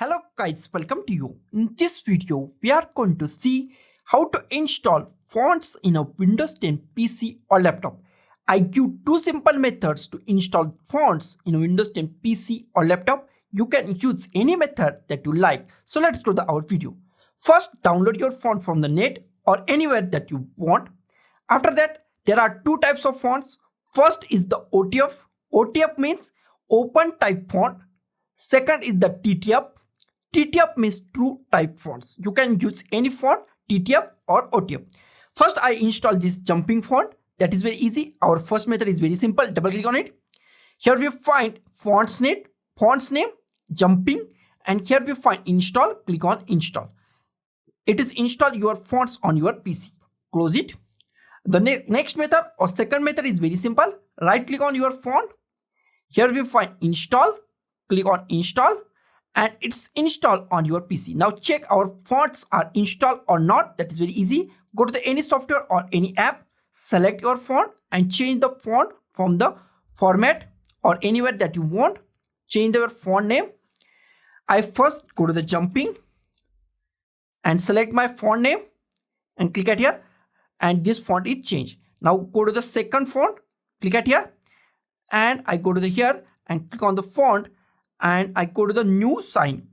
Hello guys, welcome to you. In this video, we are going to see how to install fonts in a Windows 10 PC or laptop. I give two simple methods to install fonts in a Windows 10 PC or laptop. You can use any method that you like. So let's go to our video. First, download your font from the net or anywhere that you want. After that, there are two types of fonts. First is the OTF. OTF means open type font. Second is the TTF. TTF means true type fonts. You can use any font, TTF or OTF. First, I install this jumping font. That is very easy. Our first method is very simple. Double click on it. Here we find fonts name, jumping, and here we find install. Click on install. It is install your fonts on your PC. Close it. The next method or second method is very simple. Right click on your font. Here we find install. Click on install. And it's installed on your PC. Now check our fonts are installed or not. That is very easy. Go to any software or any app, select your font and change the font from the format or anywhere that you want. Change your font name. I first go to the jumping and select my font name and click at here, and this font is changed. Now go to the second font, click at here, and I go to the here and click on the font. And I go to the new sign.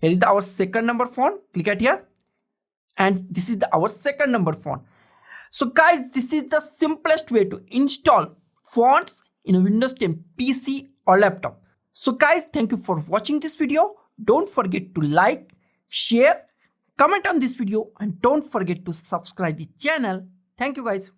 Here is our second number font. Click at here. And this is our second number font. So guys, this is the simplest way to install fonts in a Windows 10 PC or laptop. So guys, thank you for watching this video. Don't forget to like, share, comment on this video, and don't forget to subscribe the channel. Thank you guys.